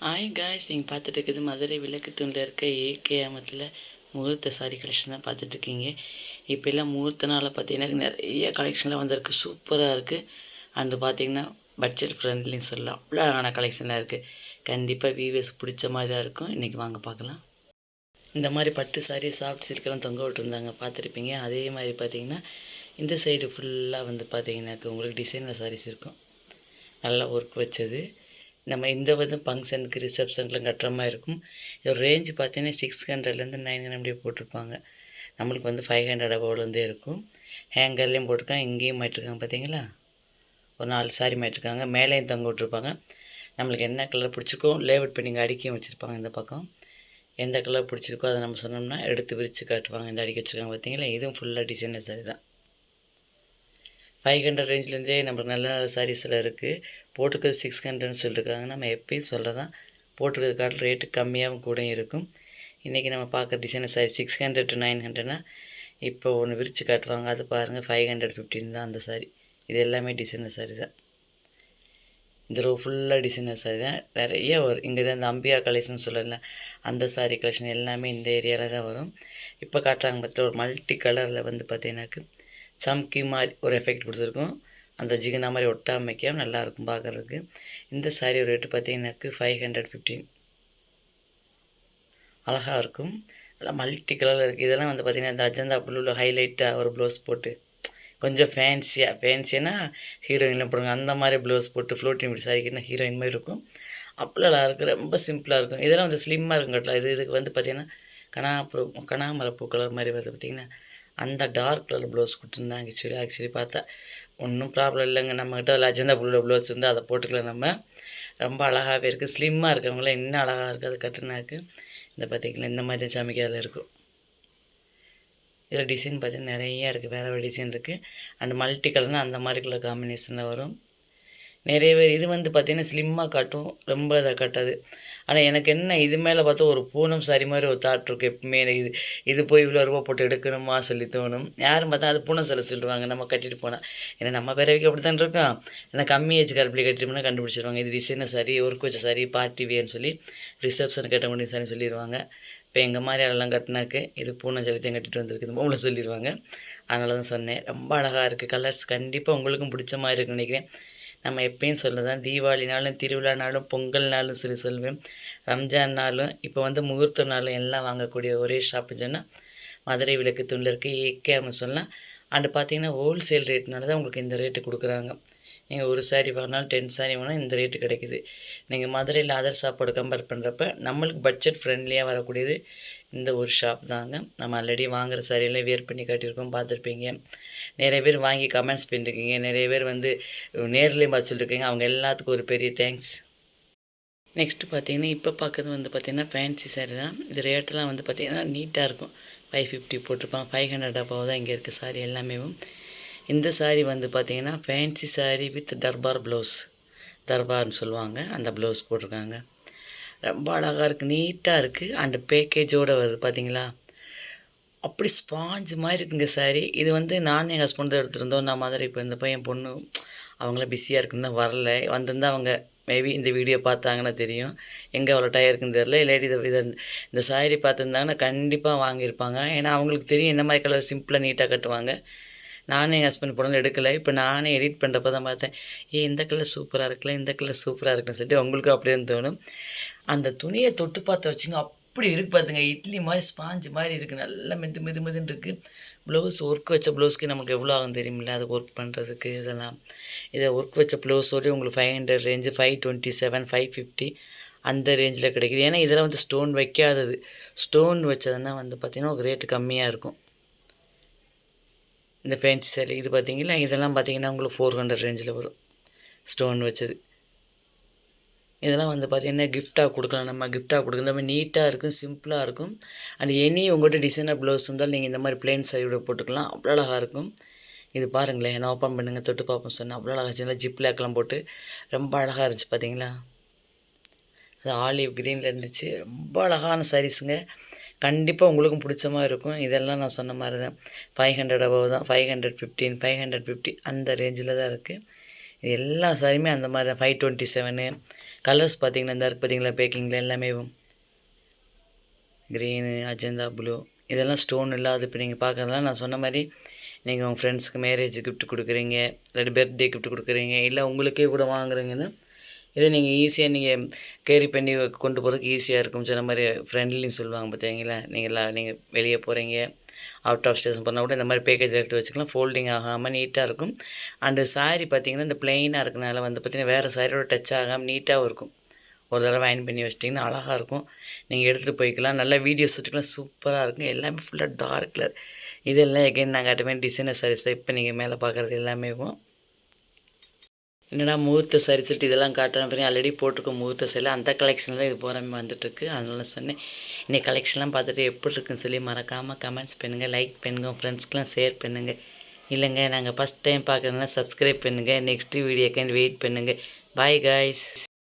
Hi guys, நீங்கள் பார்த்துட்டு இருக்குது மதுரை விளக்கு தூணில் இருக்க ஏகேஎம்த்தில் முகூர்த்த சாரி கலெக்ஷன் தான் பார்த்துட்ருக்கீங்க. இப்போ எல்லாம் முகூர்த்த நாளில் பார்த்தீங்கன்னா நிறைய கலெக்ஷன்லாம் வந்திருக்கு, சூப்பராக இருக்குது. அண்டு பார்த்தீங்கன்னா பட்ஜெட் ஃப்ரெண்ட்லின்னு சொல்லலாம், அவ்வளோ அழகான கலெக்ஷனாக இருக்குது. கண்டிப்பாக வியூவர்ஸ் பிடிச்ச மாதிரி தான் இருக்கும். இன்றைக்கி வாங்க பார்க்கலாம். இந்த மாதிரி பட்டு சாரி சாஃப்ட் சில்கெல்லாம் தொங்க விட்டுருந்தாங்க, பார்த்துருப்பீங்க. அதே மாதிரி பார்த்தீங்கன்னா இந்த சைடு ஃபுல்லாக வந்து பார்த்தீங்கன்னாக்க உங்களுக்கு டிசைனர் சாரீஸ் இருக்கும், நல்லா ஒர்க் வச்சது. நம்ம இந்த ஃபங்க்ஷனுக்கு ரிசப்ஷனுக்குலாம் கட்டுற மாதிரி இருக்கும். இதோட ரேஞ்சு பார்த்தீங்கன்னா 600லேருந்து 900 போட்டிருப்பாங்க. நம்மளுக்கு 500 அபோவ்லேருந்தே இருக்கும். ஹேங்கர்லேயும் போட்டிருக்காங்க, இங்கேயும் மாட்டிருக்காங்க. பார்த்தீங்களா, ஒரு 4 சாரி மாட்டிருக்காங்க, மேலேயும் தொங்க விட்டுருப்பாங்க. நம்மளுக்கு என்ன கலர் பிடிச்சிருக்கோ லேஅவுட் பண்ணி இங்கே அடிக்க வச்சுருப்பாங்க. இந்த பக்கம் எந்த கலர் பிடிச்சிருக்கோ அதை நம்ம சொன்னோம்னா எடுத்து விரித்து காட்டுவாங்க. இந்த அடிக்க வச்சுருக்காங்க பார்த்தீங்களா, இதுவும் ஃபுல்லாக டிசைனர் சாரி தான். 500 ரேஞ்சிலேருந்தே நம்மளுக்கு நல்ல நல்ல சாரீஸில் இருக்குது. போட்டுக்கிறது 600ன்னு சொல்லியிருக்காங்க. நம்ம எப்பயும் சொல்கிறதான், போட்டுக்கிறது காட்டில் ரேட்டு கம்மியாகவும் கூட இருக்கும். இன்றைக்கி நம்ம பார்க்குற டிசைனர் சாரி 600 to 900னா இப்போ ஒன்று விரித்து காட்டுவாங்க, அது பாருங்கள் 515 தான் அந்த சாரி. இது எல்லாமே டிசைனர் சாரி தான். இந்த ரோ ஃபுல்லாக டிசைனர் சாரி தான், நிறைய வரும். இங்கே தான் இந்த அம்பியா கலெக்ஷன் சொல்லல, அந்த சாரி கலெக்ஷன் எல்லாமே இந்த ஏரியாவில் தான் வரும். இப்போ காட்டுறாங்க பார்த்து ஒரு மல்டி கலரில் பார்த்தீங்கன்னாக்கு சம்கி மாதிரி ஒரு எஃபெக்ட் கொடுத்துருக்கும். அந்த ஜிகனா மாதிரி ஒட்டாமைக்காமல் நல்லாயிருக்கும் பார்க்குறதுக்கு. இந்த சாரீ ரேட்டு பார்த்தீங்கன்னாக்கு 515. அழகாக இருக்கும், நல்லா மல்டி கலரில் இருக்குது. இதெல்லாம் பார்த்திங்கன்னா இந்த அஜந்தா ப்ளூவில் ஹைலைட்டாக ஒரு ப்ளவுஸ் போட்டு கொஞ்சம் ஃபேன்சியானா ஹீரோயின்லாம் போடுங்க, அந்த மாதிரி ப்ளவுஸ் போட்டு ஃப்ளோட்டிங் இப்படி சாரிக்கிட்டா ஹீரோயின் மாதிரி இருக்கும். அப்போல்லாம் இருக்குது, ரொம்ப சிம்பிளாக இருக்கும். இதெல்லாம் ஸ்லிம்மாக இருக்கும் கட்டலாம். இதுக்கு பார்த்திங்கன்னா கனாமரப்பூ கலர் மாதிரி வருது பார்த்திங்கன்னா, அந்த டார்க் கலர் ப்ளவுஸ் கொடுத்துருந்தாங்க. ஆக்சுவலி பார்த்தா ஒன்றும் ப்ராப்ளம் இல்லைங்க. நம்மக்கிட்ட அதில் அஜந்தா ப்ளூவில் ப்ளவுஸ் வந்து அதை போட்டுக்கலாம். நம்ம ரொம்ப அழகாகவே இருக்குது. ஸ்லிம்மாக இருக்கிறவங்களாம் இன்னும் அழகாக இருக்குது. அது கட்டுனாக்கு இந்த பார்த்திங்களா, இந்த மாதிரி சமைக்காதில் இருக்கும். இதில் டிசைன் பார்த்திங்கன்னா நிறையா இருக்குது, வேறு வேறு டிசைன் இருக்குது. அண்ட் மல்டி கலர்னால் அந்த மாதிரி கலர் காம்பினேஷனில் வரும். நிறைய பேர் இது பார்த்திங்கன்னா ஸ்லிம்மாக காட்டும், ரொம்ப இதை காட்டாது. ஆனால் எனக்கு என்ன, இது மேலே பார்த்தா ஒரு பூனம் சாரி மாதிரி ஒரு தாட் இருக்குது எப்பவுமே. இது போய் இவ்வளோ ரூபா போட்டு எடுக்கணுமா சொல்லி தோணும். யாரும் பார்த்தா அது பூனம் சிலை சொல்லுவாங்க நம்ம கட்டிட்டு போனால். ஏன்னா நம்ம பிறவிக்கு அப்படி தான் இருக்கோம். ஏன்னா கம்மி ஏஜ் கருப்பி கட்டிட்டு போனால் கண்டுபிடிச்சிருவாங்க. இது டிசைனர் சாரி, ஒர்க் வச்ச சாரி, பார்ட்டி வேர்னு சொல்லி ரிசப்ஷன் கட்ட முடியும் சாரி சொல்லிடுவாங்க. இப்போ எங்கள் மாதிரி அதெல்லாம் கட்டினாக்கு இது பூனை செலுத்தையும் கட்டிட்டு வந்திருக்குது போல சொல்லிடுவாங்க. அதனால தான் சொன்னேன். ரொம்ப அழகாக இருக்குது. கலர்ஸ் கண்டிப்பாக உங்களுக்கும் பிடிச்ச மாதிரி இருக்குன்னு நினைக்கிறேன். நம்ம எப்பயும் சொல்லதான், தீபாவளினாலும் திருவிழானாலும் பொங்கல்னாலும் சொல்லுவேன், ரம்ஜான்னாலும் இப்போ முகூர்த்த நாளும் எல்லாம் வாங்கக்கூடிய ஒரே ஷாப்புன்னு சொன்னால் மதுரை விளக்கு தூணில் இருக்க ஏகேஎம்னு சொல்லலாம். அண்டு பார்த்தீங்கன்னா ஹோல்சேல் ரேட்னால தான் உங்களுக்கு இந்த ரேட்டு கொடுக்குறாங்க. நீங்கள் ஒரு சாரி வாங்கினாலும் 10 சாரி வாங்கினா இந்த ரேட்டு கிடைக்குது. நீங்கள் மதுரையில் அதர் ஷாப்போட கம்பேர் பண்ணுறப்ப நம்மளுக்கு பட்ஜெட் ஃப்ரெண்ட்லியாக வரக்கூடியது இந்த ஒரு ஷாப் தாங்க. நம்ம ஆல்ரெடி வாங்குகிற சாரியெல்லாம் வியர் பண்ணி காட்டியிருக்கோம், பார்த்துருப்பீங்க. நிறைய பேர் வாங்கி கமெண்ட்ஸ் பண்ணியிருக்கீங்க, நிறைய பேர் நேர்லேயும் பார்த்து சொல்லியிருக்கீங்க. அவங்க எல்லாத்துக்கும் ஒரு பெரிய தேங்க்ஸ். நெக்ஸ்ட்டு பார்த்தீங்கன்னா இப்போ பார்க்குறது பார்த்திங்கன்னா ஃபேன்சி சாரி தான். இது ரேட்டெல்லாம் பார்த்திங்கன்னா நீட்டாக இருக்கும். 550 போட்டிருப்பாங்க. 500 அபோவ் தான் இங்கே இருக்குது சாரி எல்லாமே. இந்த சாரி பார்த்திங்கன்னா fancy sari with darbar blouse, தர்பார்னு சொல்லுவாங்க, அந்த ப்ளவுஸ் போட்டிருக்காங்க. ரொம்ப அழகாக இருக்குது, நீட்டாக இருக்குது. அண்டு பேக்கேஜோடு வருது பார்த்தீங்களா, அப்படி ஸ்பாஞ்சு மாதிரி இருக்குங்க சாரி. இது நானும் எங்கள் ஹஸ்பண்ட் தான் எடுத்துருந்தோம். நான் மதுரை இப்போ இந்த பையன் பொண்ணு அவங்களாம் பிஸியாக இருக்குன்னு வரல. வந்திருந்தால் அவங்க மேபி இந்த வீடியோ பார்த்தாங்கன்னா தெரியும் எங்கே அவ்வளோ டயர் இருக்குன்னு தெரில. இல்லாட்டி இந்த சாரி பார்த்துருந்தாங்கன்னா கண்டிப்பாக வாங்கியிருப்பாங்க. ஏன்னா அவங்களுக்கு தெரியும் என்ன மாதிரி கலர் சிம்பிளாக நீட்டாக கட்டுவாங்க. நானும் எங்கள் ஹஸ்பண்ட் போனாலும் எடுக்கலை. இப்போ நானே எடிட் பண்ணுறப்ப தான் பார்த்தேன், இந்த கலர் சூப்பராக இருக்குல்ல, இந்த கலர் சூப்பராக இருக்குன்னு சொல்லிட்டு உங்களுக்கும் அப்படியே தோணும். அந்த துணியை தொட்டு பார்த்து வச்சுங்க, அப்படி இருக்குது பார்த்துங்க. இட்லி மாதிரி ஸ்பாஞ்சு மாதிரி இருக்குது, நல்லா மெதுன்னு இருக்குது. ப்ளவுஸ் ஒர்க் வச்ச ப்ளவுஸ்க்கு நமக்கு எவ்வளோ ஆகும் தெரியுமில்ல, அதுக்கு ஒர்க் பண்ணுறதுக்கு. இதெல்லாம் இதை ஒர்க் வச்ச ப்ளவுஸோடய உங்களுக்கு 500 ரேஞ்சு, 527, 550 அந்த ரேஞ்சில் கிடைக்குது. ஏன்னா இதெல்லாம் ஸ்டோன் வைக்காதது. ஸ்டோன் வச்சதுன்னா பார்த்திங்கன்னா ஒரு ரேட்டு கம்மியாக இருக்கும். இந்த ஃபேன்சி சாரி இது பார்த்திங்களா, இதெல்லாம் பார்த்திங்கன்னா உங்களுக்கு 400 ரேஞ்சில் வரும் ஸ்டோன் வச்சது. இதெல்லாம் பார்த்திங்கன்னா கிஃப்டாக கொடுக்கலாம். நம்ம கிஃப்டாக கொடுக்குற இந்த மாதிரி நீட்டாக இருக்கும், சிம்பிளாக இருக்கும். அண்ட் உங்கள்கிட்ட டிசைனர் ப்ளவுஸ் இருந்தாலும் நீங்கள் இந்த மாதிரி பிளெயின் சாரியோட போட்டுக்கலாம், அவ்வளோ அழகாக இருக்கும். இது பாருங்களேன், என்ன ஓப்பன் பண்ணுங்கள், தொட்டு பார்ப்போம் சொன்னேன், அவ்வளோ அழகாக இருந்துச்சு. ஜிப் லேக்லாம் போட்டு ரொம்ப அழகாக இருந்துச்சு பார்த்தீங்களா. அது ஆலிவ் க்ரீனில் இருந்துச்சு. ரொம்ப அழகான சாரீஸுங்க, கண்டிப்பாக உங்களுக்கும் பிடிச்ச மாதிரி இருக்கும். இதெல்லாம் நான் சொன்ன மாதிரி தான் 500 அபோவ் தான். 515, 550 அந்த ரேஞ்சில் தான் இருக்குது. இது எல்லா சாரியுமே அந்த மாதிரி தான். 527 கலர்ஸ் பார்த்தீங்கன்னா இந்த இருக்குது பார்த்தீங்களா பேக்கிங்கில் எல்லாமே க்ரீனு அஜந்தா ப்ளூ இதெல்லாம் ஸ்டோன் இல்லாத இப்போ நீங்கள் பார்க்குறதுலாம் நான் சொன்ன மாதிரி நீங்கள் உங்கள் ஃப்ரெண்ட்ஸ்க்கு மேரேஜ் கிஃப்ட் கொடுக்குறீங்க, இல்லாட்டி பர்த்டே கிஃப்ட் கொடுக்குறீங்க, இல்லை உங்களுக்கே கூட வாங்குறீங்கன்னா இதை நீங்கள் ஈஸியாக நீங்கள் கேரி பண்ணி கொண்டு போகிறதுக்கு ஈஸியாக இருக்கும். சொன்ன மாதிரி ஃப்ரெண்ட்லின்னு சொல்லுவாங்க பார்த்தீங்களா, நீங்கள் வெளியே போகிறீங்க, அவுட் ஆஃப் ஸ்டேஷன் போனால் கூட இந்த மாதிரி பேக்கேஜில் எடுத்து வச்சுக்கலாம். ஃபோல்டிங் ஆகாமல் நீட்டாக இருக்கும். அண்டு சாரீ பார்த்திங்கன்னா இந்த பிளெயினாக இருக்கனால வந்து பார்த்திங்கன்னா வேறு சாரியோட டச் ஆகாமல் நீட்டாகவும் இருக்கும். ஒரு தடவை அயன் பண்ணி வச்சிட்டிங்கன்னா அழகாக இருக்கும். நீங்கள் எடுத்துகிட்டு போய்க்கலாம். நல்லா வீடியோஸ் ஷூட்டுக்கெலாம் சூப்பராக இருக்கும். எல்லாமே ஃபுல்லாக டார்க் கலர். இதெல்லாம் எகைன் நாங்கள் காட்டுமே டிசைனர் சாரீஸ் தான். இப்போ நீங்கள் மேலே பார்க்குறது எல்லாமே என்னடா முகூர்த்த சாரி சொல்லிட்டு இதெல்லாம் காட்டுறேன் பண்ணி ஆல்ரெடி போட்டிருக்கோம் முகூர்த்த சாரியில். அந்த கலெக்ஷனில் தான் இது போகிறாமே வந்துட்டுருக்கு. அதனால சொன்னேன் இன்னைக்கு கலெக்ஷன்லாம் பார்த்துட்டு எப்படி இருக்குன்னு சொல்லி மறக்காமல் கமெண்ட்ஸ் பண்ணுங்கள், லைக் பண்ணுங்கள், உங்கள் ஃப்ரெண்ட்ஸ்க்கெலாம் ஷேர் பண்ணுங்கள். இல்லைங்க நாங்கள் ஃபஸ்ட் டைம் பார்க்குறதுனால சப்ஸ்கிரைப் பண்ணுங்கள். நெக்ஸ்ட்டு வீடியோக்காண்டி வெயிட் பண்ணுங்கள். Bye guys.